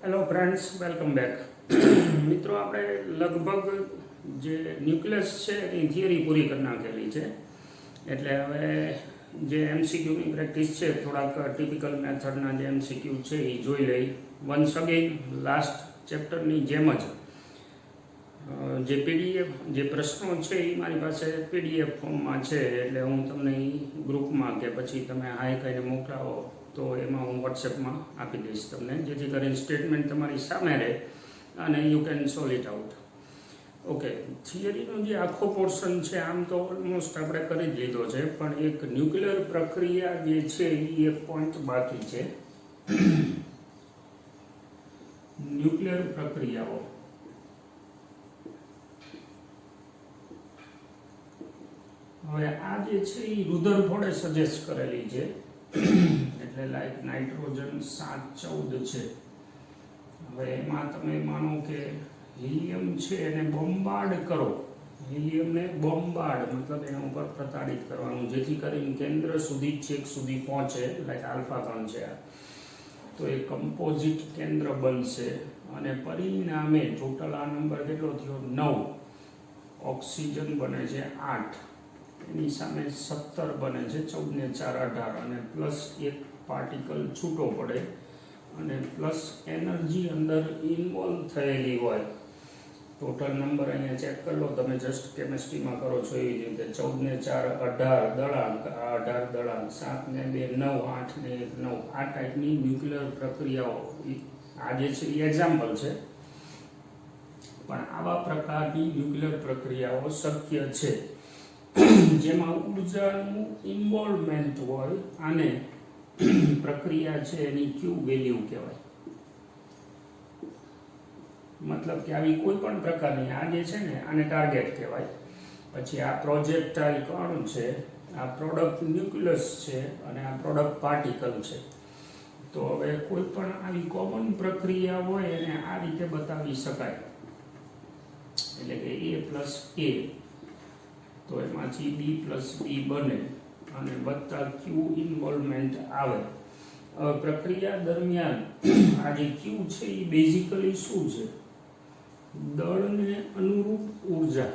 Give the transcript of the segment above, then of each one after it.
Hello friends, welcome back. મિત્રો, આપણે લગભગ જે ન્યુક્લિયસ છે એની થિયરી પૂરી કરી નાખેલી છે. એટલે હવે જે એમસીક્યુની પ્રેક્ટિસ છે, થોડાક ટિપિકલ મેથડના જે એમસીક્યુ છે એ જોઈ લઈ. વન્સ અગેન લાસ્ટ ચેપ્ટરની જેમ જ જે પીડીએફ જે પ્રશ્નો છે એ મારી પાસે પીડીએફ ફોર્મમાં છે. એટલે હું તમને એ ગ્રુપમાં કે પછી તમે હાઈ કહીને મોકલાવો તો એમાં હું વોટ્સએપમાં આપી દઈશ તમને, જેથી કરીને સ્ટેટમેન્ટ તમારી સામે રહે અને you can solve it out. Okay, થિયરીનો જે આખો પોર્શન છે આમ તો ઓલમોસ્ટ આપણે કરી જ લીધો છે, પણ એક ન્યુક્લિયર પ્રક્રિયા જે છે એ એક પોઈન્ટ બાકી છે. ન્યુક્લિયર પ્રક્રિયાઓ હવે આ જે છે એ રુધરફોર્ડે સજેસ્ટ કરેલી છે. એટલે લાઈક નાઇટ્રોજન 714 છે. હવે એમાં તમે માનો કે હિલિયમ છે એને બોમ્બાર્ડ કરો, હિલિયમને બોમ્બાર્ડ મતલબ એના ઉપર પ્રતાડિત કરવાનું, જેથી કરીને કેન્દ્ર સુધી છેક સુધી પહોંચે. લાઈક આલ્ફા કણ છે આ, તો એ કમ્પોઝિટ કેન્દ્ર બનશે અને પરિણામે ટોટલ આ નંબર કેટલો થયો? 9. ઓક્સિજન બને છે 8, એની સામે 17 બને છે, 14 ને 4 18, અને પ્લસ એક પાર્ટિકલ છૂટો પડે અને પ્લસ એનર્જી અંદર ઇન્વોલ્વ થયેલી હોય. ટોટલ નંબર અહીંયા ચેક કરી લો તમે, જસ્ટ કેમેસ્ટ્રીમાં કરો છો એવી રીતે. 14 ને 4 18 દળાંક, 18 દળાંક, 7 ને 2 9, 8 ને 1 9. આ ટાઈપની ન્યુક્લિયર પ્રક્રિયાઓ આ જે છે એ એક્ઝામ્પલ છે, પણ આવા પ્રકારની ન્યુક્લિયર પ્રક્રિયાઓ શક્ય છે જેમાં ઉર્જાનું ઇન્વોલ્વમેન્ટ હોય. આને પ્રક્રિયા છે એની ક્યુ વેલ્યુ કહેવાય. મતલબ કે આવી કોઈ પણ પ્રકારની આ જે છે ને આને ટાર્ગેટ કહેવાય. પછી આ પ્રોજેક્ટાઇલ કણ છે, આ પ્રોડક્ટ ન્યુક્લિયસ છે અને આ પ્રોડક્ટ પાર્ટિકલ છે. તો હવે કોઈ પણ આવી કોમન પ્રક્રિયા હોય એને આ રીતે બતાવી શકાય. એટલે કે A પ્લસ A, તો એમાંથી B પ્લસ B બને અને વત્તા ક્યુ ઇન્વોલ્વમેન્ટ આવે. પ્રક્રિયા દરમિયાન આ જે ક્યુ છે એ બેઝિકલી શું છે? દળને અનુરૂપ ઉર્જા.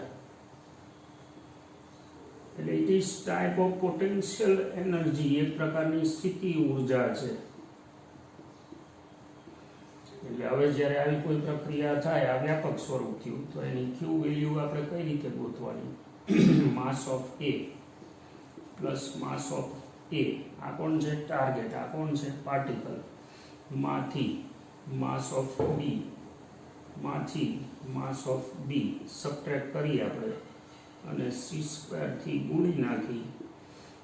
એટલે it is type of potential energy, એક પ્રકારની સ્થિતિ ઉર્જા છે. એટલે હવે જ્યારે આવી કોઈ પ્રક્રિયા થાય, આ વ્યાપક સ્વરૂપ થયું, તો એની ક્યુ વેલ્યુ આપણે કઈ રીતે ગોતવાની? Mass of A plus mass of A, આ કોણ છે? ટાર્ગેટ. આ કોણ છે? પાર્ટિકલ. માંથી માસ ઓફ B, માંથી માસ ઓફ B સબટ્રેક્ટ કરી આપણે અને c² થી ગુણી નાખી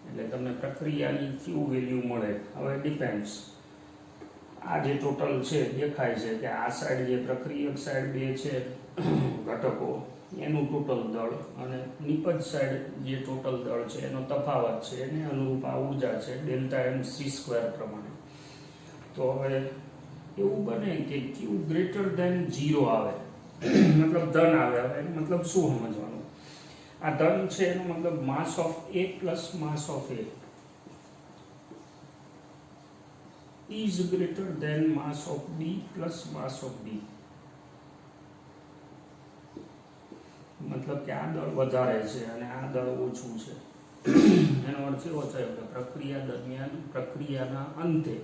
એટલે તમને પ્રક્રિયાની ક્યુ વેલ્યુ મળે. હવે ડિપેન્ડ્સ, આ જે ટોટલ છે દેખાય છે કે આ સાઈડ જે પ્રક્રિયક સાઈડ બે છે ઘટકો, એનું ટોટલ દળ, અને નિપજ સાઈડ જે ટોટલ દળ છે એનો તફાવત છે, એને અનુરૂપ આ ઉર્જા છે ડેલ્ટા m c² પ્રમાણે. તો હવે એવું બને કે ક્યુ ગ્રેટર ધેન 0 આવે, મતલબ ધન આવે. હવે એનો મતલબ શું સમજવાનું? આ ધન છે એનો મતલબ માસ of A plus mass of A is greater than mass of B plus mass of B. મતલબ કે આ દળ વધારે છે અને આ દળ ઓછું છે. એનો અર્થ એવો થયો કે પ્રક્રિયા દરમિયાન, પ્રક્રિયાના અંતે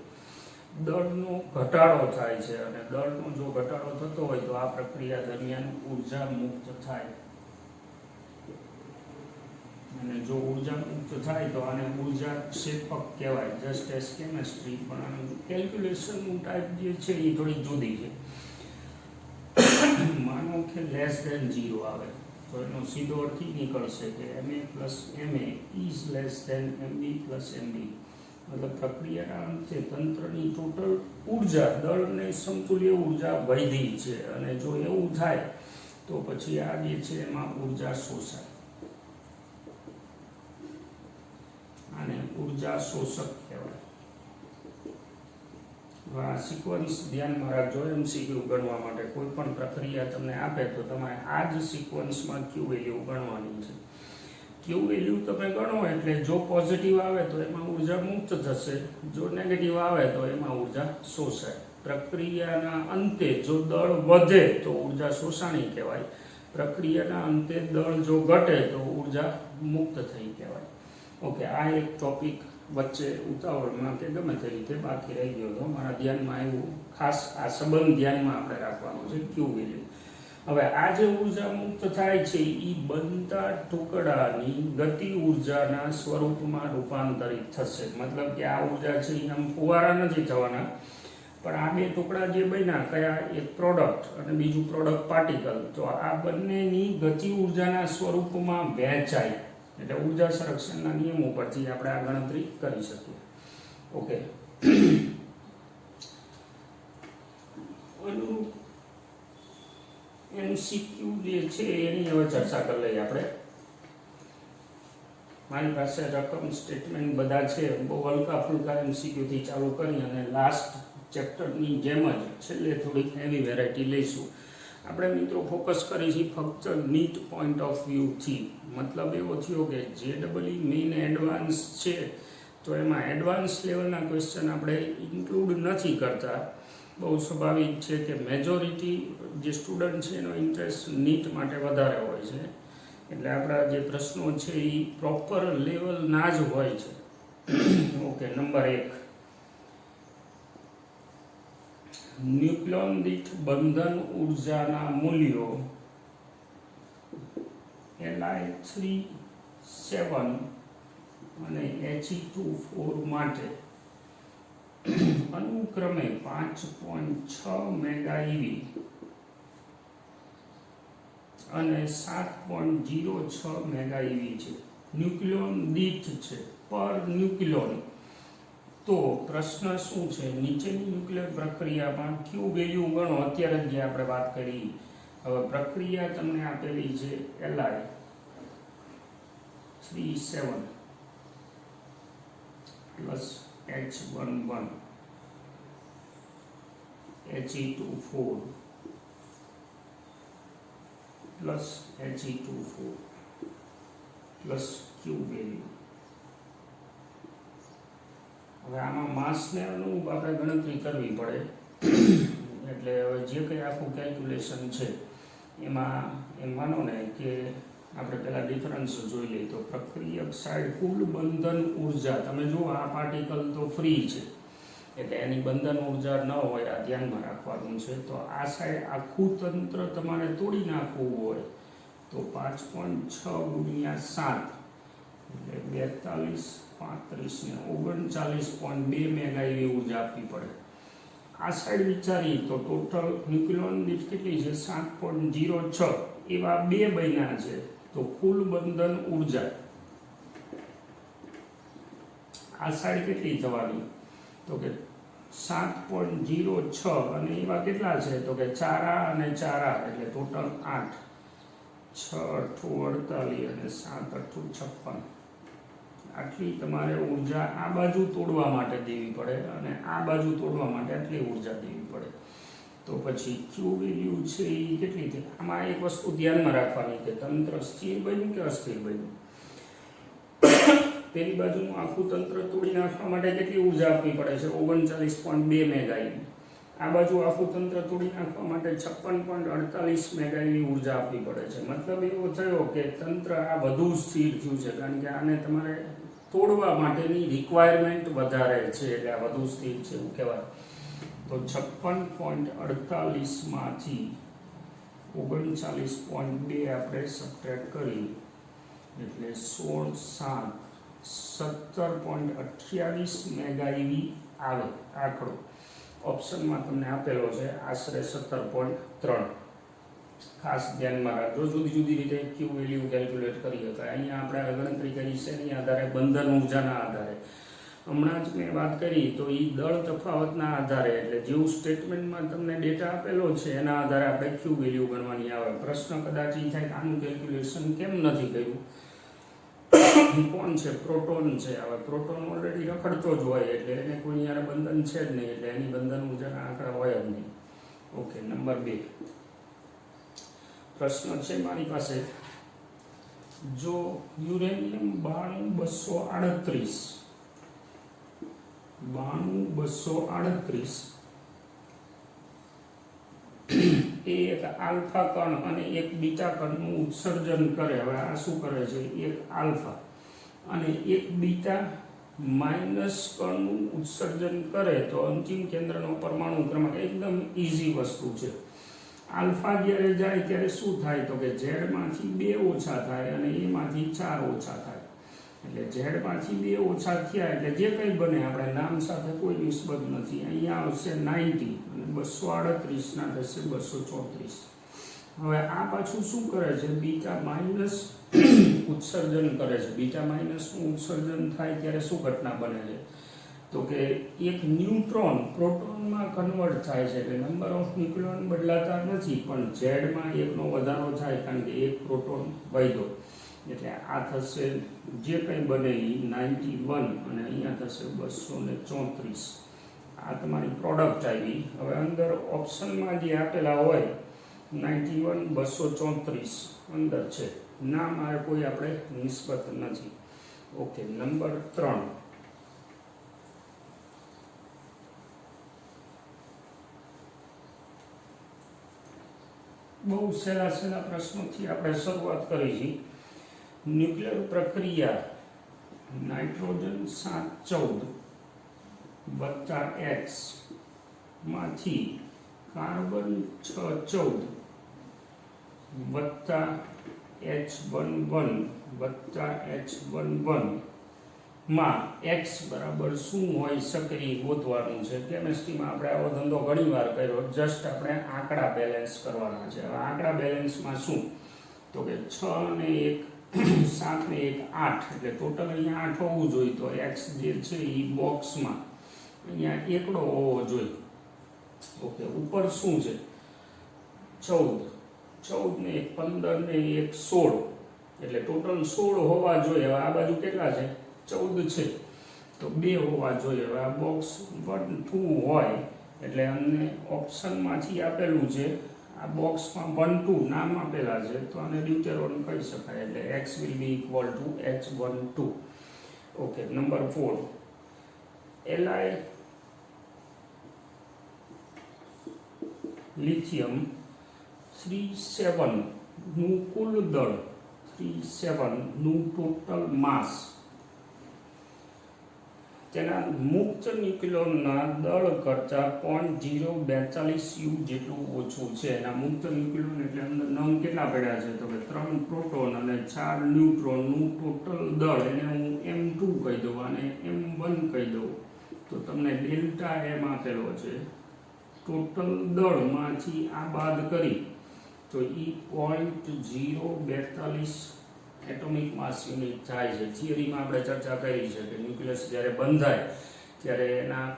દળનો ઘટાડો થાય છે, અને દળનો જો ઘટાડો થતો હોય તો આ પ્રક્રિયા દરમિયાન ઉર્જા મુક્ત થાય. અને જો ઉર્જા મુક્ત થાય તો આને ઉર્જા ક્ષેપક કહેવાય. જસ્ટ એસ કેમેસ્ટ્રી, પણ આનું કેલ્ક્યુલેશનનું ટાઈપ જે છે એ થોડી જુદી છે. માનો કે લેસ ધેન 0 આવે તો એનો સીધો અર્થ નીકળશે કે Ma plus Ma is less than Mb plus Mb. મતલબ પ્રક્રિયાના અંતે તંત્રની ટોટલ ઉર્જા, દળને સમતુલ્ય ઉર્જા વધી છે, અને જો એવું થાય તો પછી આ જે છે એમાં ઉર્જા શોષાય. આને ઉર્જા શોષક કહેવાય. આ સિક્વન્સ ધ્યાનમાં રાખજો એમસીક્યુ ગણવા માટે. કોઈ પણ પ્રક્રિયા તમને આપે તો તમારે આ જ સિક્વન્સમાં ક્યુ વેલ્યુ ગણવાની છે. ક્યુ વેલ્યુ તમે ગણો એટલે જો પોઝિટિવ આવે તો એમાં ઉર્જા મુક્ત થશે, જો નેગેટિવ આવે તો એમાં ઉર્જા શોષાય. પ્રક્રિયાના અંતે જો દળ વધે તો ઉર્જા શોષાણી કહેવાય, પ્રક્રિયાના અંતે દળ જો ઘટે તો ઉર્જા મુક્ત થઈ કહેવાય. ઓકે, આ એક ટોપિક વચ્ચે ઉતાવળમાં કે ગમે તે રીતે બાકી રહી ગયો હતો, મારા ધ્યાનમાં આવ્યું. ખાસ આ સંબંધ ધ્યાનમાં આપણે રાખવાનો છે, ક્યુ વેલ્યુ. હવે આ જે ઉર્જા મુક્ત થાય છે એ બનતા ટુકડાની ગતિ ઉર્જાના સ્વરૂપમાં રૂપાંતરિત થશે. મતલબ કે આ ઉર્જા છે એ આમ ફુવારા નથી થવાના, પણ આ બે ટુકડા જે બન્યા, કયા, એક પ્રોડક્ટ અને બીજું પ્રોડક્ટ પાર્ટિકલ, તો આ બંનેની ગતિ ઉર્જાના સ્વરૂપમાં વહેંચાય. એટલે ઉર્જા સંરક્ષણના નિયમો પરથી આપણે આ ગણતરી કરી શકીએ. ઓકે, MCQ જે છે એની હવે ચર્ચા કરી લઈએ આપણે. મારી પાસે રકમ સ્ટેટમેન્ટ બધા છે, બહુ હલકા ફુલકા MCQ થી ચાલુ કરી અને લાસ્ટ ચેપ્ટરની જેમ જ છેલ્લે થોડીક હેવી વેરાયટી લઈશું. આપણે મિત્રો ફોકસ કરીશું ફક્ત નીટ પોઈન્ટ ઓફ વ્યૂથી. મતલબ એવો થયો કે JEE મેઇન એડવાન્સ છે તો એમાં એડવાન્સ લેવલના ક્વેશ્ચન આપણે ઇન્ક્લુડ નથી કરતા. બહુ સ્વાભાવિક છે કે મેજોરિટી જે સ્ટુડન્ટ છે એનો ઇન્ટરેસ્ટ નીટ માટે વધારે હોય છે, એટલે આપણા જે પ્રશ્નો છે એ પ્રોપર લેવલના જ હોય છે. ઓકે, નંબર 1, ન્યુક્લિયોન દીઠ બંધન ઉર્જાના મૂલ્યો Li37 અને He24 માટે અનુક્રમે 5.6 મેગા EV અને 7.06 મેગા EV છે. ન્યુક્લિયોન દીઠ છે, પર ન્યુક્લિયોન. તો પ્રશ્ન શું છે, નીચેની ન્યુક્લિયર પ્રક્રિયામાં ક્યુ વેલ્યુ ગણો. અત્યારે જે આપણે વાત કરી, હવે પ્રક્રિયા તમને આપેલી છે Li37 plus H11 He24 plus He24 plus Q value. હવે આમાં માસને અનુરૂપ આપણે ગણતરી કરવી પડે. એટલે હવે જે કંઈ આખું કેલ્ક્યુલેશન છે એમાં એમ માનો ને કે આપણે પહેલાં ડિફરન્સ જોઈ લઈએ. તો પ્રક્રિયક સાઈડ કુલ બંધન ઉર્જા, તમે જુઓ આ પાર્ટિકલ તો ફ્રી છે એટલે એની બંધન ઉર્જા ન હોય, આ ધ્યાનમાં રાખવાનું છે. તો આ સાઈડ આખું તંત્ર તમારે તોડી નાખવું હોય તો 5.6 ગુણ્યા 7 એટલે 42, 35 ને 39.2 મેગા એવી ઉર્જા આપવી પડે. આ સાઈડ વિચારી તો ટોટલ ન્યુક્લિયોન દીઠ કેટલી છે, 7.06. એવા બે બન્યા છે તો કુલ બંધન ઉર્જા આ સાઈડ કેટલી થવાની, તો કે 7.06 અને એવા કેટલા છે, તો કે 4 અને 4 એટલે ટોટલ 8. 6 × 8 = 48 અને 7 × 8 = 56. આટલી તમારે ઉર્જા આ બાજુ તોડવા માટે દેવી પડે અને આ બાજુ તોડવા માટે આટલી ઉર્જા દેવી પડે. તો પછી ક્યુ વેલ્યુ છે એ કેટલી છે. આમાં એક વસ્તુ ધ્યાનમાં રાખવાની કે તંત્ર સ્થિર બન્યું કે અસ્થિર બન્યું. પેલી બાજુનું આખું તંત્ર તોડી નાખવા માટે કેટલી ઉર્જા આપવી પડે છે, 39.2 મેગા EV. આ બાજુ આખું તંત્ર તોડી નાખવા માટે 56.48 મેગા EV ઉર્જા આપવી પડે છે. મતલબ એવો થયો કે તંત્ર આ વધુ સ્થિર થયું છે, કારણ કે આને તમારે તોડવા માટેની રિક્વાયરમેન્ટ વધારે છે એટલે આ વધુ સ્થિર છે એવું કહેવાય. તો 56.48 માંથી 39.2 આપણે સબટ્રેક્ટ કરી એટલે 16, 7, 17.28 મેગા EV આવે આંકડો. ઓપ્શનમાં તમને આપેલો છે આશરે 17.3. ખાસ ધ્યાનમાં રાખજો, જુદી જુદી રીતે ક્યુ વેલ્યુ કેલ્ક્યુલેટ કરી શકાય. અહીંયા આપણે ગણતરી કરી છે એની આધારે બંધન ઉર્જાના આધારે. હમણાં જ મેં વાત કરી તો એ દળ તફાવતના આધારે, એટલે જેવું સ્ટેટમેન્ટમાં તમને ડેટા આપેલો છે એના આધારે આપણે ક્યુ વેલ્યુ ગણવાની આવે. પ્રશ્ન કદાચ એ થાય કે આનું કેલ્ક્યુલેશન કેમ નથી કર્યું. કોણ છે, પ્રોટોન છે. હવે પ્રોટોન ઓલરેડી રખડતો જ હોય એટલે એને કોઈ યાર બંધન છે જ નહીં, એટલે એની બંધન ઉર્જાના આંકડા હોય જ નહીં. ઓકે, નંબર 2 પ્રશ્ન છે મારી પાસે. જો યુરેનિયમ 92238 એ એક આલ્ફા કણ અને એક બીટા કણનું ઉત્સર્જન કરે. હવે આ શું કરે છે? એક આલ્ફા અને એક બીટા માઇનસ કણનું ઉત્સર્જન કરે તો અંતિમ કેન્દ્રનો પરમાણુ ક્રમાંક એકદમ ઈઝી વસ્તુ છે. આલ્ફા જ્યારે જાય ત્યારે શું થાય? તો કે ઝેડમાંથી 2 ઓછા થાય અને એમાંથી 4 ઓછા થાય. એટલે ઝેડમાંથી 2 ઓછા થયા એટલે જે કંઈ બને, આપણે નામ સાથે કોઈ નિસ્બત નથી. અહીંયા આવશે 90 અને 238 ના થશે 234. હવે આ પાછું શું કરે છે? બીટા માઇનસ ઉત્સર્જન કરે છે. બીટા માઇનસનું ઉત્સર્જન થાય ત્યારે શું ઘટના બને છે? તો કે એક ન્યુટ્રોન પ્રોટોનમાં કન્વર્ટ થાય છે. એટલે નંબર ઓફ ન્યુક્લિયોન બદલાતા નથી, પણ ઝેડમાં એકનો વધારો થાય કારણ કે એક પ્રોટોન વધ્યો. એટલે આ થશે જે કંઈ બને એ 91 અને અહીંયા થશે 234. આ તમારી પ્રોડક્ટ આવી. હવે અંદર ઓપ્શનમાં જે આપેલા હોય 91 234 અંદર છે. નામ આ કોઈ આપણે નિસ્બત નથી. Okay, number 3. બહુ સહેલા પ્રશ્નોથી આપણે શરૂઆત કરી છે. ન્યુક્લિયર પ્રક્રિયા નાઇટ્રોજન 714 વત્તા X માંથી કાર્બન 614 વત્તા H11 વત્તા H11 માં X બરાબર શું હોઈ શકે એ ગોતવાનું છે. કેમેસ્ટ્રીમાં આપણે આવો ધંધો ઘણી વાર કર્યો. જસ્ટ આપણે આંકડા બેલેન્સ કરવાના છે. હવે આંકડા બેલેન્સમાં શું? તો કે 6 ને 1 7 ને 1 8 એટલે ટોટલ અહીંયા 8 હોવું જોઈએ. તો X જે છે એ બોક્સમાં અહીંયા એકડો હોવો જોઈએ. ઓકે, ઉપર શું છે? 14 ને 1 15 ને 1 16 એટલે ટોટલ 16 હોવા જોઈએ. હવે આ બાજુ કેટલા છે? 14 છે તો 2 હોવા જોઈએ. હવે આ બોક્સ 1 2 હોય એટલે અમને ઓપ્શનમાંથી આપેલું છે. આ બોક્સમાં 1 2 નામ આપેલા છે તો આને ડ્યુટેરોન કહી શકાય. એટલે X will be equal to H12. Okay, number 4. Li lithium 37 નું કુલ દળ 37 નું ટોટલ માસ તેના મુક્ત ન્યુક્લિયોનના દળ કરતાં 0.042 U જેટલું ઓછું છે. એના મુક્ત ન્યુક્લિયોન એટલે અંદર નંગ કેટલા પડ્યા છે? તો કે 3 પ્રોટોન અને 4 ન્યુટ્રોનનું ટોટલ દળ એને હું M2 કહી દઉં અને M1 કહી દઉં તો તમને ડેલ્ટા M આપેલો છે. ટોટલ દળમાંથી આ બાદ કરી તો એ 0.042 એટોમિક માસ યુનિટ થાય છે. થિયરીમાં આપણે ચર્ચા કરી છે કે ન્યુક્લિયસ જ્યારે બંધાય ત્યારે એના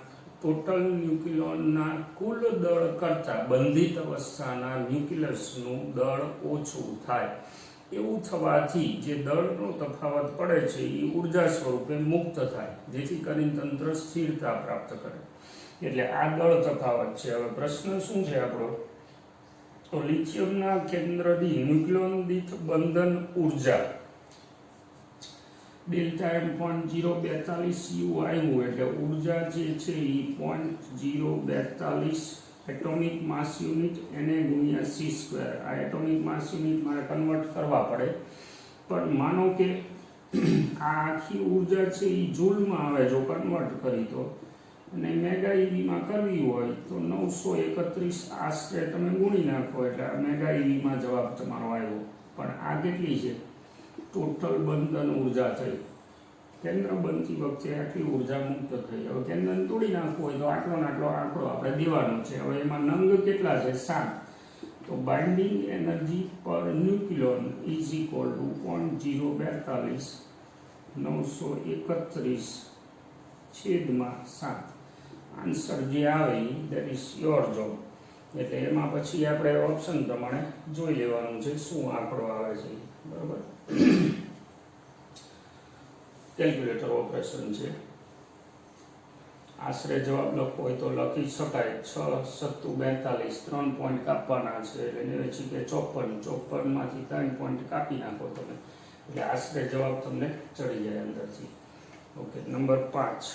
ટોટલ ન્યુક્લિયોનના કુલ દળ કરતાં બંધિત અવસ્થાના ન્યુક્લિયસનું દળ ઓછું થાય. એવું થવાથી જે દળનો તફાવત પડે છે એ ઉર્જા સ્વરૂપે મુક્ત થાય, જેથી કરીને તંત્ર સ્થિરતા પ્રાપ્ત કરે. એટલે આ દળ તફાવત છે. હવે પ્રશ્ન શું છે આપણો? તો લિથિયમના કેન્દ્રની ન્યુક્લિયોન દીઠ બંધન ઉર્જા ડેલ્ટા M 0.042 U આવ્યું એટલે ઉર્જા જે છે એ 0.042 એટોમિક માસ યુનિટ એને ગુણ્યા c². આ એટોમિક માસ યુનિટ મારે કન્વર્ટ કરવા પડે, પણ માનો કે આ આખી ઉર્જા છે એ જૂલમાં આવે જો કન્વર્ટ કરી તો, અને મેગા ઈવીમાં કરવી હોય તો 931 આશરે તમે ગુણી નાખો એટલે મેગા ઈવીમાં જવાબ તમારો આવ્યો. પણ આ કેટલી છે? ટોટલ બંધન ઉર્જા થઈ. કેન્દ્ર બનતી વખતે આટલી ઉર્જા મુક્ત થઈ. હવે કેન્દ્રને તોડી નાખવું હોય તો આટલો આંકડો આપણે દેવાનો છે. હવે એમાં નંગ કેટલા છે? 7. તો બાઇન્ડિંગ એનર્જી પર ન્યુક્લિયોન ઇઝ ઇક્વલ ટુ 0.042 931/7. આન્સર જે આવે દેટ ઇઝ યોર જોબ. એટલે એમાં પછી આપણે ઓપ્શન પ્રમાણે જોઈ લેવાનું છે શું આંકડો આવે છે. બરાબર, કેલ્ક્યુલેટર ઓપરેશન છે. આશરે જવાબ લખવો હોય તો લખી શકાય. 6 7 42 3 પોઈન્ટ કાપવાના છે એટલે 54 માંથી 3 પોઈન્ટ કાપી નાખો તમે એટલે આશરે જવાબ તમને ચડી જાય અંદરથી. Okay, number 5.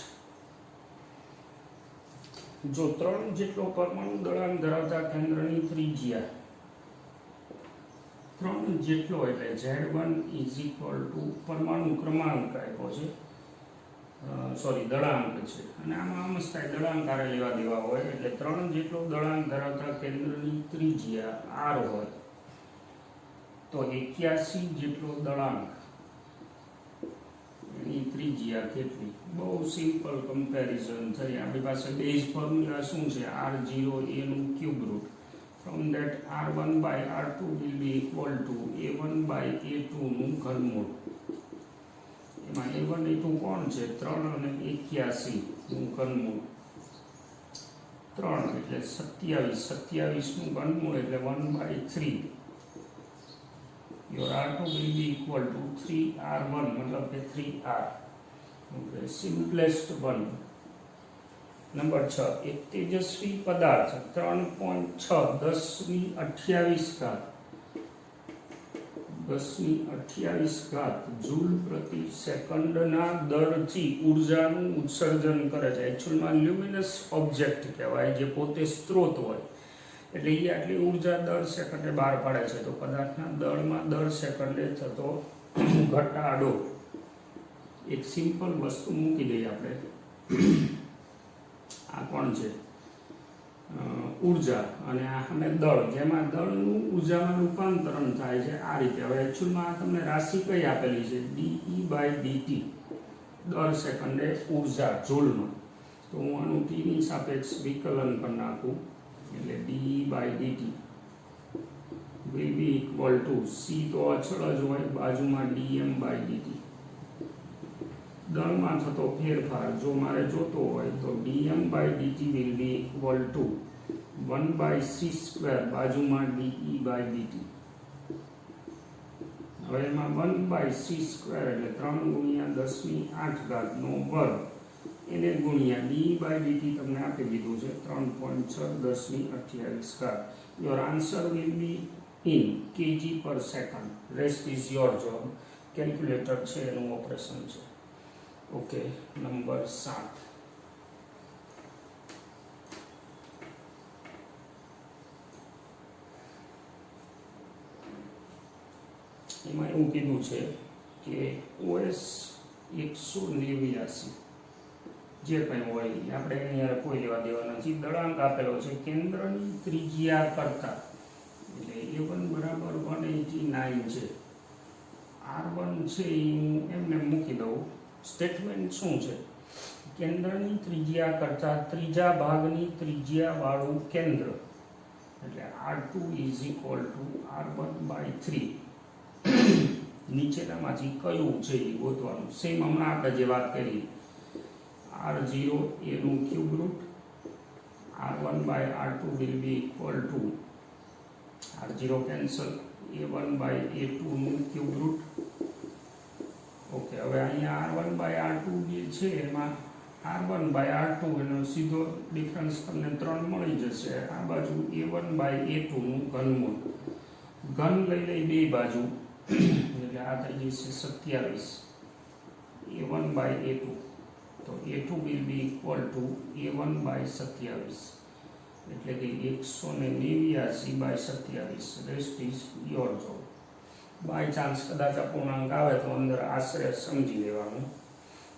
જો 3 જેટલો પરમાણુ દળાંક ધરાવતા કેન્દ્રની ત્રિજ્યા 3 જેટલો એટલે Z1 ઇઝ ઇક્વલ ટુ પરમાણુ ક્રમાંક આપ્યો છે, સોરી દળાંક છે, અને આમાં આમ જ થાય દળાંક આરે લેવા દેવા હોય એટલે 3 જેટલો દળાંક ધરાવતા કેન્દ્રની ત્રિજ્યા R હોય તો 81 જેટલો દળાંક એની ત્રિજ્યા કેટલી. બહુ સિમ્પલ કમ્પેરિઝન થઈ. આપણી પાસે બેઝ ફોર્મ્યુલા શું છે, R0 a નું cube root. From that R1 by R2 will be equal to A1 by A2 નું ઘનમૂળ. એમાં A1 A2 કોણ છે, 3 અને 81 નું ઘનમૂળ. 3 એટલે 27 નું ઘનમૂળ એટલે 1/3. Your R2 will be equal to 3R1 मतलब કે 3R. Okay, simplest one. Number 6 એક તેજસ્વી પદાર્થ 3.6 1028 જૂલ પ્રતિ સેકન્ડના દરથી ઉર્જાનું ઉત્સર્જન કરે છે. એકચ્યુઅલમાં લ્યુમિનસ ઓબ્જેક્ટ કહેવાય, જે પોતે સ્ત્રોત હોય, એટલે એ આટલી ઉર્જા દર સેકન્ડે બહાર પાડે છે. તો પદાર્થના દળમાં દર સેકન્ડે થતો ઘટાડો. એક સિમ્પલ વસ્તુ મૂકી દઈએ આપણે. આ કોણ છે, ઉર્જા, અને આ સામે દળ, જેમાં દળનું ઉર્જામાં રૂપાંતરણ થાય છે આ રીતે. હવે એકચ્યુઅલમાં આ તમને રાશિ કઈ આપેલી છે, dE/dt, દર સેકન્ડે ઉર્જા જૂલમાં. તો હું આનું t ની સાપેક્ષ વિકલન કરી નાખું એટલે dE/dt will be equal to c તો અચળ જ હોય, બાજુમાં dm/dt. દળમાં થતો ફેરફાર જો મારે જોતો હોય તો dm/dt will be equal to 1/c², બાજુમાં dE/dt. હવે એમાં 1/c² એટલે 3 × 10⁸ નો વર્ગ, એને ગુણ્યા dE/dt તમને આપી દીધું છે 3.6 10⁸. Your answer will be in kg/s. Rest is your job. Calculator છે એનું ઓપરેશન છે. Okay, number 7. એમાં એવું કીધું છે કે OS 189 જે કંઈ હોય આપણે એની યાર કોઈ લેવા દેવા નથી. દળાંક આપેલો છે કેન્દ્રની ત્રિજ્યા કરતા, એટલે A1 બરાબર 189 છે. R1 છે એ હું એમને મૂકી દઉં. સ્ટેટમેન્ટ શું છે, કેન્દ્રની ત્રિજ્યા કરતા ત્રીજા ભાગની ત્રિજ્યા વાળું કેન્દ્ર, એટલે R2 is equal to R1/3. નીચેનામાંથી કયું છે એ ગોતવાનું. સેમ હમણાં આપણે જે વાત કરી, R0 a નું cube root, R1/R2 will be equal to R0 cancel, A1/A2 નું ક્યુબ રૂટ. ઓકે, હવે અહીંયા R1/R2 જે છે એમાં R1/R2 એનો સીધો ડિફરન્સ તમને 3 મળી જશે. આ બાજુ A1/A2 નું ઘનમૂળ, ઘન લઈ લઈ બે બાજુ એટલે આ થઈ જશે 27 A1/A2. તો A2 will be equal to A1/27 એટલે કે 189/27. Rest is your job. By chance કદાચ અપૂર્ણાંક આવે તો અંદર આશરે સમજી લેવાનું.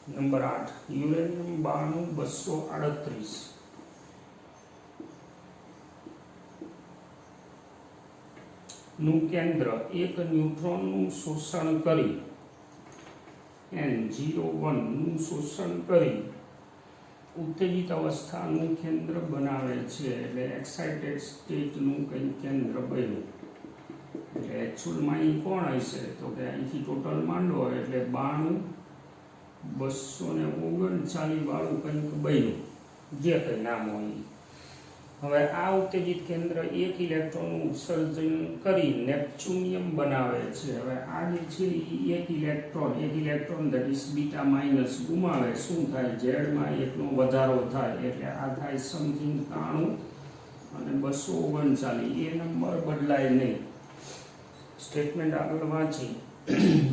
નંબર 8 યુરેનિયમ 92-238 નું કેન્દ્ર એક ન્યુટ્રોનનું શોષણ કરી N01 નું શોષણ કરી ઉત્તેજિત અવસ્થાનું કેન્દ્ર બનાવે છે. એટલે એક્સાઇટેડ સ્ટેટનું કંઈ કેન્દ્ર બન્યું. એટલે એકચ્યુઅલમાં અહીં કોણ હશે તો કે અહીંથી ટોટલ માંડો એટલે 92-239 વાળું કંઈક બન્યું, જે કંઈ નામ હોય. હવે આ ઉત્તેજિત કેન્દ્ર એક ઇલેક્ટ્રોનનું ઉત્સર્જન કરી નેપ્ચ્યુનિયમ બનાવે છે. હવે આ જે છે એ એક electron that is beta minus ગુમાવે. શું થાય, ઝેડમાં એકનો વધારો થાય એટલે આ થાય સમથિંગ 93 અને 239. એ નંબર બદલાય નહીં. સ્ટેટમેન્ટ આગળ વાંચી,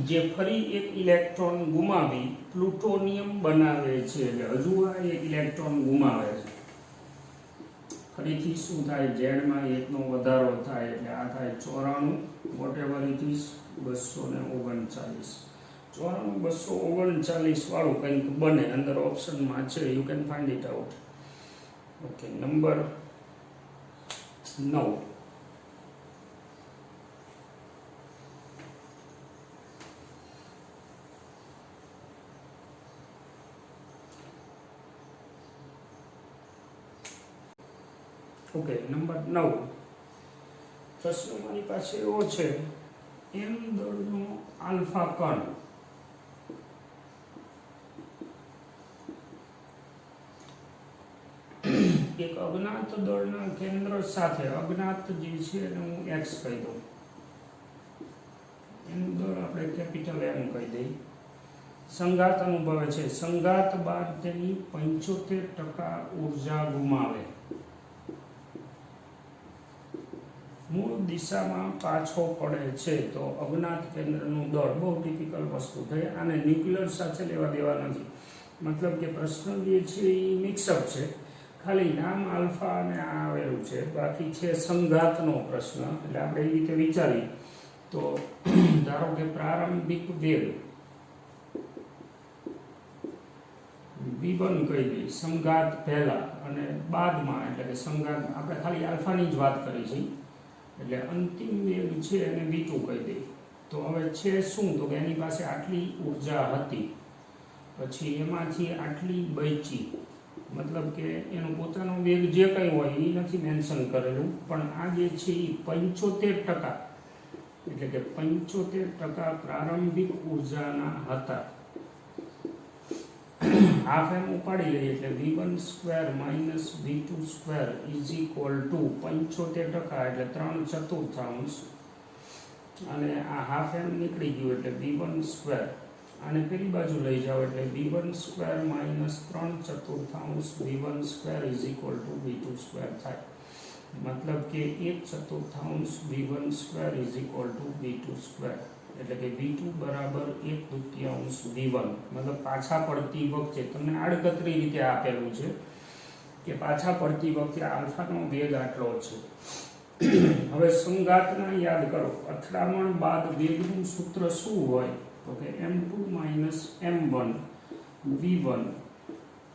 જે ફરી એક ઇલેક્ટ્રોન ગુમાવી પ્લુટોનિયમ બનાવે છે. એટલે હજુ આ એક ઇલેક્ટ્રોન ગુમાવે છે. ફરીથી શું થાય, ઝેડમાં 1નો વધારો થાય એટલે આ થાય 94, વોટ એવર ઇટ ઇઝ 239. 94 239 વાળું કંઈક બને, અંદર ઓપ્શનમાં છે, you can find it out. Okay, number 9. Okay, number 9. પ્રશ્ન મારી પાસે એવો છે, m દળનો આલ્ફા કણ એક અજ્ઞાત દળના કેન્દ્ર સાથે, અજ્ઞાત જે છે એને હું x કહી દઉં, એનું દળ આપણે કેપિટલ M કહી દઈએ, સંઘાત અનુભવે છે, સંઘાત બાદ તેની 75% ઉર્જા ગુમાવે, મૂળ દિશામાં પાછો પડે છે, તો અજ્ઞાત કેન્દ્રનું દળ. બહુ ટિપિકલ વસ્તુ થઈ, આને ન્યુક્લિયર સાથે લેવા દેવા નથી. મતલબ કે પ્રશ્ન જે છે એ મિક્સઅપ છે, ખાલી નામ આલ્ફા અને આ આવેલું છે, બાકી છે સંઘાતનો પ્રશ્ન. એટલે આપણે એ રીતે વિચારીએ તો ધારો કે પ્રારંભિક વેગ v1 કહી દઈએ સંઘાત પહેલા અને બાદમાં, એટલે કે સંઘાત આપણે ખાલી આલ્ફાની જ વાત કરી છે, એટલે અંતિમ વેગ છે એને v2 કહી દઈએ. તો હવે છે શું, તો કે એની પાસે આટલી ઉર્જા હતી, પછી એમાંથી આટલી બચી, મતલબ કે એનો પોતાનો વેગ જે કંઈ હોય એ નથી મેન્શન કરેલું, પણ આ જે છે એ 75%, એટલે કે 75% પ્રારંભિક ઉર્જાના હતા. હાફ એમ ઉપાડી લઈએ એટલે v1 square minus v2 square is equal to 75%, એટલે 3/4, અને આ હાફ એમ નીકળી ગયું એટલે v1 સ્ક્વેર, આને પેલી બાજુ લઈ જાઓ એટલે v1 square minus 3/4 v1 square is equal to v2 square થાય. મતલબ કે 1/4 v1 square is equal to v2 square, એટલે કે v2 બરાબર 1/2 v1. મતલબ પાછા પડતી વખતે તમને આડકતરી રીતે આપેલું છે કે પાછા પડતી વખતે આલ્ફાનો વેગ આટલો છે. હવે સંઘાતના યાદ કરો, અથડામણ બાદ વેગનું સૂત્ર શું હોય, તો કે m2 minus m1 v1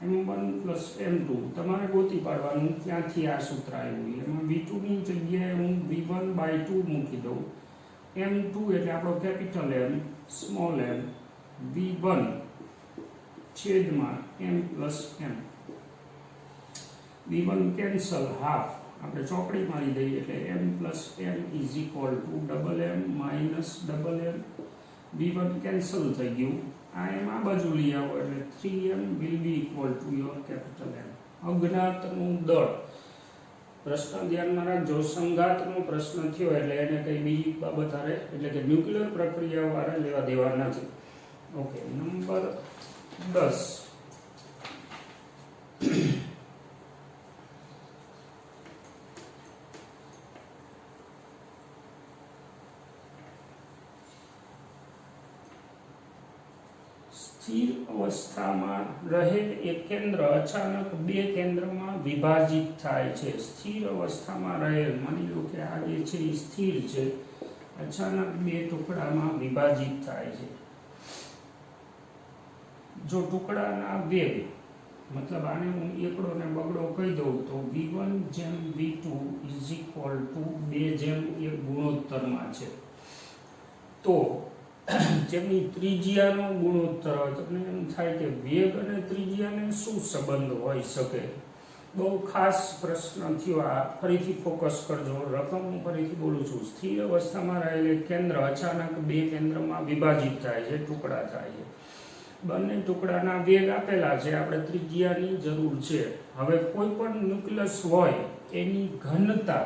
m1 plus m2 તમારે ગોતી પાડવાનું ક્યાંથી આ સૂત્ર આવ્યું. એમાં v2 ની જગ્યાએ હું v1/2 મૂકી દઉં, m2 એટલે આપણો capital M small m, v1 છેદમાં m plus m, v1 cancel half, આપણે ચોકડી મારી દઈએ એટલે m plus m is equal to double m minus double m, v1 cancel થઈ ગયું, આ m આ બાજુ લઈ આવો એટલે 3m will be equal to your capital M. અજ્ઞાતનું દળ. પ્રશ્ન ધ્યાનમાં રાખજો, સંઘાતનો પ્રશ્ન થયો એટલે એને કંઈ બીજી બાબત હારે, એટલે કે ન્યુક્લિયર પ્રક્રિયાઓ હારે લેવા દેવા નથી. Okay, number 10. સ્થિર અવસ્થામાં રહેલ એક કેન્દ્ર અચાનક બે કેન્દ્રમાં વિભાજિત થાય છે. સ્થિર અવસ્થામાં રહેલ, માની લો કે આ જે છે એ સ્થિર છે, અચાનક બે ટુકડામાં વિભાજિત થાય છે. જો ટુકડાના વેગ, મતલબ આને હું એકડો ને બગડો કહી દઉં તો v1 જેમ v2 ઇઝ ઇક્વલ ટુ 2:1 ગુણોત્તરમાં છે. તો જેમની ત્રિજ્યાનો ગુણોત્તર હોય, તમને એમ થાય કે વેગ અને ત્રિજ્યાને શું સંબંધ હોઈ શકે. બહુ ખાસ પ્રશ્ન થયો આ, ફરીથી ફોકસ કરજો. રકમ હું ફરીથી બોલું છું, સ્થિર અવસ્થામાં રહેલ કેન્દ્ર અચાનક બે કેન્દ્રમાં વિભાજિત થાય છે, ટુકડા થાય છે. બંને ટુકડાના વેગ આપેલા છે, આપણે ત્રિજ્યાની જરૂર છે. હવે કોઈ પણ ન્યુક્લિયસ હોય એની ઘનતા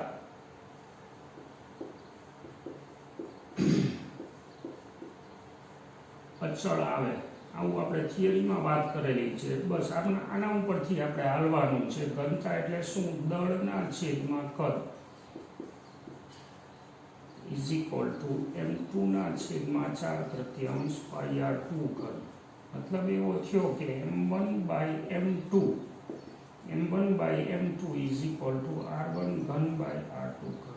અચળ આવે, આવું આપણે થિયરીમાં વાત કરેલી છે. બસ આના ઉપરથી આપણે હાલવાનું છે. ઘનતા એટલે શું, દળના છેદમાં કદ ઇઝ ઇક્વલ ટુ m2 ના છેદમાં 4/3 πr2 કદ. મતલબ એવો થયો કે m1/m2 m1 by m2 is equal to r1 ઘન by r2 ઘન.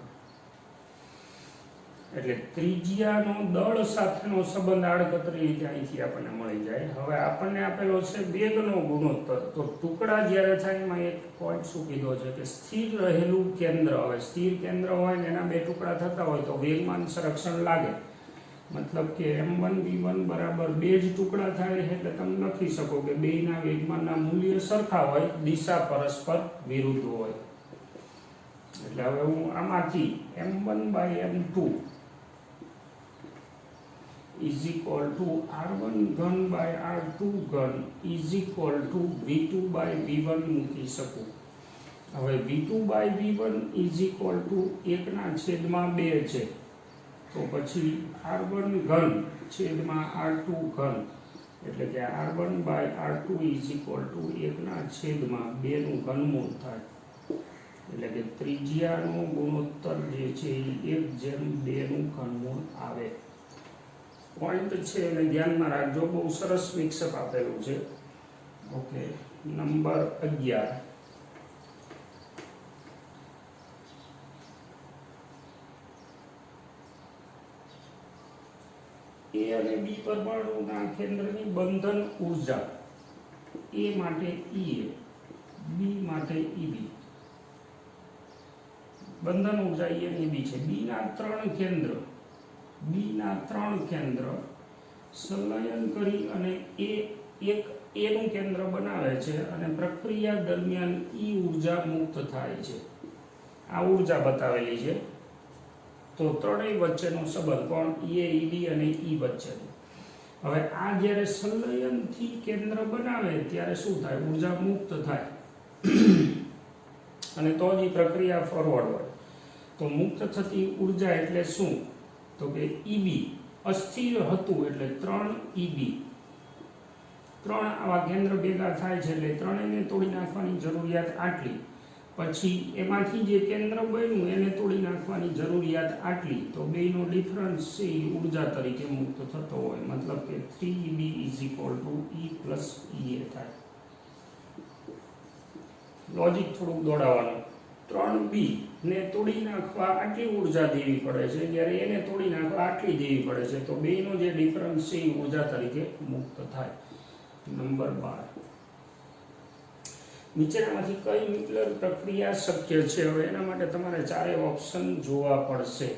એટલે ત્રિજ્યાનો દળ સાથેનો સંબંધ આડકતરી રીતે અહીંથી આપણને મળી જાય. હવે આપણને આપેલો છે વેગનો ગુણોત્તર. તો ટુકડા જ્યારે થાય એમાં એક પોઈન્ટ શું કીધો છે કે સ્થિર રહેલું કેન્દ્ર. હવે સ્થિર કેન્દ્ર હોય ને એના બે ટુકડા થતા હોય તો વેગમાન સંરક્ષણ લાગે. મતલબ કે m1 v1 બરાબર બે જ ટુકડા થાય એટલે તમે લખી શકો કે બેયના વેગમાનના મૂલ્ય સરખા હોય, દિશા પરસ્પર વિરુદ્ધ હોય. એટલે હવે હું આમાંથી m1 by m2 is equal to r1 ઘન by r2 ઘન is equal to v2 by v1 મૂકી શકું. હવે v2 by v1 is equal to 1/2 છે. તો પછી r1 ઘન છેદમાં r2 ઘન એટલે કે r1 by r2 is equal to 1/2 નું ઘનમૂળ થાય. એટલે કે ત્રિજ્યાનો ગુણોત્તર જે છે એ 1/2 નું ઘનમૂળ આવે. પોઈન્ટ છે એને ધ્યાનમાં રાખજો. બહુ સરસ વિક્ષેપ આપેલું છે. Okay, number 11. એ અને બી પરમાણુના કેન્દ્રની બંધન ઊર્જા એ માટે ઈએ, બી માટે ઈબી. બંધન ઊર્જા એ અને બી છે. બીના ત્રણ કેન્દ્ર સંલયન કરી અને એક એનું કેન્દ્ર બનાવે છે અને પ્રક્રિયા દરમિયાન ઈ ઊર્જા મુક્ત થાય છે. આ ઊર્જા બતાવેલી છે. તો ત્રણેય વચ્ચેનો સંબંધ કોણ? એ, ઈબી અને ઈ વચ્ચેનો. હવે આ જ્યારે સંલયનથી કેન્દ્ર બનાવે ત્યારે શું થાય? ઊર્જા મુક્ત થાય અને તો જ પ્રક્રિયા ફોરવર્ડ હોય. તો મુક્ત થતી ઊર્જા એટલે શું? તો કે ઈબી અસ્થિર હતું એટલે 3 ઈબી. 3 આવા કેન્દ્ર ભેગા થાય છે એટલે ત્રણેયને તોડી નાખવાની જરૂરિયાત આટલી. પછી એમાંથી જે કેન્દ્ર બન્યું એને તોડી નાખવાની જરૂરિયાત આટલી. તો બેયનો ડિફરન્સ છે એ ઊર્જા તરીકે મુક્ત થતો હોય. મતલબ કે 3EB is equal to E plus EA થાય. લોજિક થોડુંક દોડાવવાનું. 3B ને તોડી નાખવા આટલી ઊર્જા દેવી પડે છે, જ્યારે એને તોડી નાખવા આટલી દેવી પડે છે. તો બેયનો જે ડિફરન્સ છે એ ઊર્જા તરીકે મુક્ત થાય. નંબર 12. નીચેનામાંથી કઈ ન્યુક્લિયર પ્રક્રિયા શક્ય છે? હવે એના માટે તમારે ચારે ઓપ્શન જોવા પડશે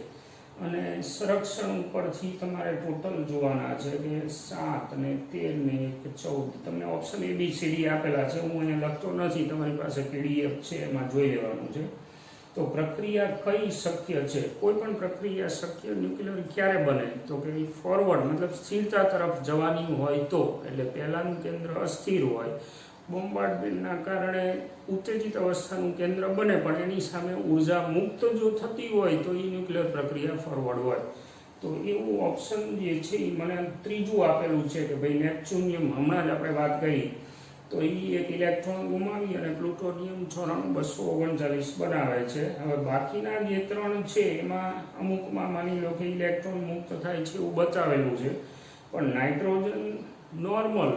અને સંરક્ષણ ઉપરથી તમારે ટોટલ જોવાના છે કે 7 ને 13 ને 14. તમને ઓપ્શન ABCD આપેલા છે. હું અહીંયા લખતો નથી, તમારી પાસે PDF છે એમાં જોઈ લેવાનું છે. તો પ્રક્રિયા કઈ શક્ય છે? કોઈ પણ પ્રક્રિયા શક્ય ન્યુક્લિયર ક્યારે બને? તો કે ફોરવર્ડ મતલબ સ્થિરતા તરફ જવાની હોય તો. એટલે પહેલાનું કેન્દ્ર અસ્થિર હોય, બોમ્બાર્ડમેન્ટના કારણે ઉત્તેજિત અવસ્થાનું કેન્દ્ર બને પણ એની સામે ઊર્જા મુક્ત જો થતી હોય તો એ ન્યુક્લિયર પ્રક્રિયા ફોરવર્ડ હોય. તો એવું ઓપ્શન જે છે એ મને ત્રીજું આપેલું છે કે ભાઈ નેપ્ચ્યુનિયમ, હમણાં જ આપણે વાત કરી. તો એ એક ઇલેક્ટ્રોન ગુમાવી અને પ્લુટોનિયમ 239 બનાવે છે. હવે બાકીના જે 3 છે એમાં અમુકમાં માની લો કે ઇલેક્ટ્રોન મુક્ત થાય છે એવું બતાવેલું છે. પણ નાઇટ્રોજન નોર્મલ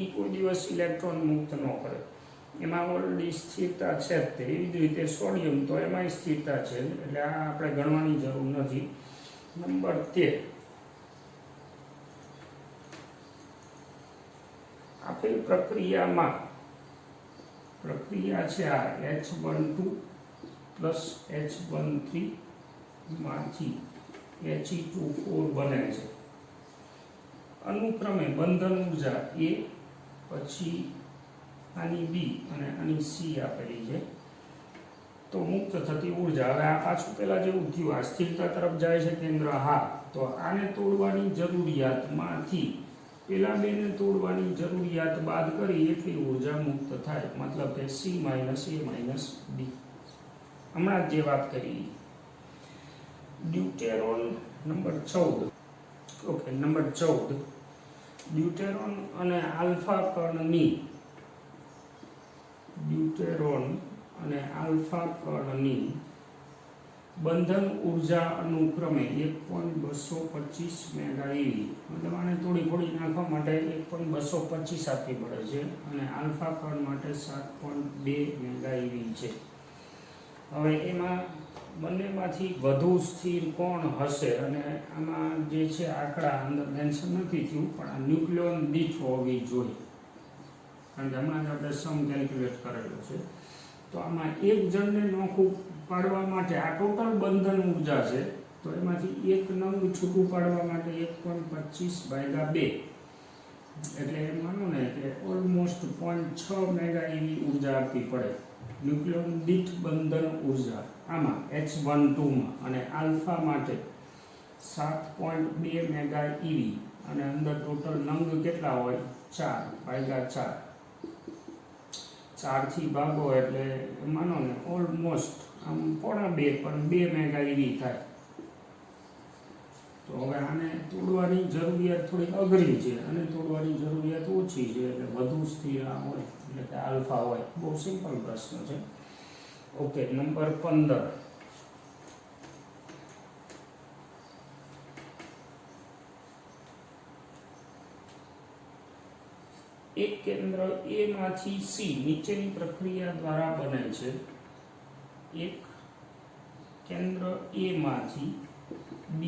એ કોઈ દિવસ ઇલેક્ટ્રોન મુક્ત ન કરે. એમાં ઓલરેડી સ્થિરતા છે જ તે. એવી જ રીતે સોડિયમ તો એમાંય સ્થિરતા છે, એટલે આ આપણે ગણવાની જરૂર નથી. નંબર 13. આપેલ પ્રક્રિયા છે આ H12 પ્લસ H13 માંથી He24 બને છે. અનુક્રમે બંધન ઊર્જા A, પછી આની B અને આની C આપેલી છે. તો મુક્ત થતી ઊર્જા. હવે આ પાછું પેલા જેવું થયું, આ સ્થિરતા તરફ જાય છે કેન્દ્ર. હા, તો આને તોડવાની જરૂરિયાતમાંથી પેલા બેને તોડવાની જરૂરિયાત બાદ કરી એટલી ઊર્જા મુક્ત થાય. મતલબ કે C minus A minus B. હમણાં જે વાત કરી ડ્યુટેરોન નંબર 14. Okay, number 14. ડ્યુટેરોન અને આલ્ફા કણની બંધન ઉર્જા અનુક્રમે 1.225 મેગા ઈવી, મતલબ આને થોડી નાખવા માટે 1.225 આપવી પડે છે અને આલ્ફા કણ માટે 7.2 મેગા ઈવી છે. હવે એમાં બંનેમાંથી વધુ સ્થિર કોણ હશે, અને આમાં જે છે આંકડા અંદર મેન્શન નથી થયું, પણ આ ન્યુક્લિયોન દીઠ હોવી જોઈએ, કારણ કે હમણાં જ આપણે સમ કેલ્ક્યુલેટ કરેલો છે. તો આમાં એક જણને નોખું પાડવા માટે આ ટોટલ બંધન ઉર્જા છે, તો એમાંથી એક નંગ છૂટું પાડવા માટે 1.25/2, એટલે એમ માનો ને કે ઓલમોસ્ટ 0.6 મેગા ઈવી ઉર્જા આપવી પડે ન્યુક્લિયોન દીઠ બંધન ઉર્જા આમાં H12માં, અને આલ્ફા માટે 7.2 મેગા ઈવી, અને અંદર ટોટલ નંગ કેટલા હોય 4/4, 4 થી ભાગો એટલે માનો ને ઓલમોસ્ટ આમ 0.2 પણ 2 મેગા ઈવી થાય. તો હવે આને તોડવાની જરૂરિયાત થોડી અઘરી છે અને તોડવાની જરૂરિયાત ઓછી છે, એટલે વધુ સ્થિર હોય એટલે કે આલ્ફા હોય. બહુ સિમ્પલ પ્રશ્ન છે. Okay, number 15. એક કેન્દ્ર A માંથી C નીચેની પ્રક્રિયા દ્વારા બને છે. એક કેન્દ્ર A માંથી B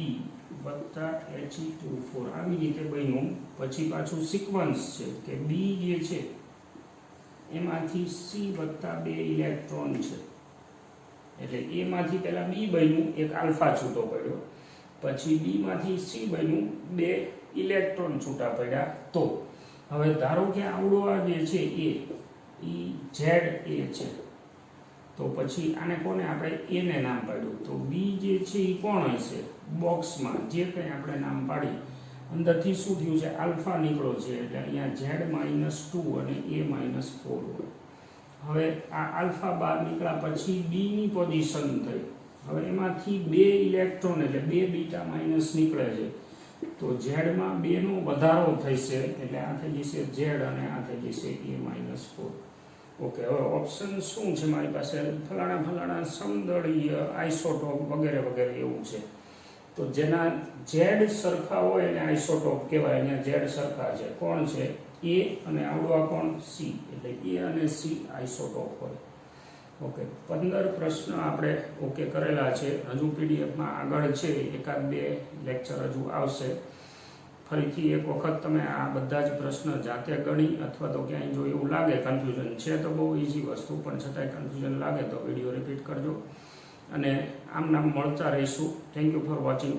વત્તા He2O4 આવી રીતે બન્યું. પછી પાછું સિક્વન્સ છે કે B જે છે એમાંથી C વત્તા 2 ઇલેક્ટ્રોન છે, એટલે A માંથી પહેલા B બન્યું, એક આલ્ફા છૂટો પડ્યો, પછી B માંથી C બન્યું, 2 ઇલેક્ટ્રોન છૂટા પડ્યા. તો હવે ધારો કે આવડો આ જે છે એ ZA છે, તો પછી આને કોને આપણે A ને નામ પાડ્યું, તો B જે છે એ કોણ હશે બોક્સમાં જે કંઈ આપણે નામ પાડી, અંદરથી શું થયું છે આલ્ફા નીકળો છે, એટલે અહીંયા Z-2 અને A-4 હોય. હવે આ આલ્ફા બહાર નીકળ્યા પછી B ની પોઝિશન થઈ, હવે એમાંથી 2 ઇલેક્ટ્રોન એટલે 2 બીટા માઇનસ નીકળે છે, તો Z માં 2 નો વધારો થશે, એટલે આ થઈ જશે Z અને આ થઈ જશે A-4. ઓકે, હવે ઓપ્શન શું છે મારી પાસે, ફલાણા સમદળીય આઇસોટોપ વગેરે વગેરે એવું છે. તો જેના Z સરખા હોય એને આઇસોટોપ કહેવાય. અહીંયા Z સરખા છે, કોણ છે A અને આવડવા કોણ C, એટલે A અને C આઇસોટોપ હોય. ઓકે, 15 પ્રશ્ન આપણે ઓકે કરેલા છે. હજુ પીડીએફમાં આગળ છે, એકાદ 2 લેક્ચર હજુ આવશે. ફરીથી એક વખત તમે આ બધા જ પ્રશ્ન જાતે ગણી, અથવા તો ક્યાંય જો એવું લાગે કન્ફ્યુઝન છે, તો બહુ ઇઝી વસ્તુ, પણ છતાંય કન્ફ્યુઝન લાગે તો વિડીયો રિપીટ કરજો, અને આમ નામ મળતા રહીશું. Thank you for watching.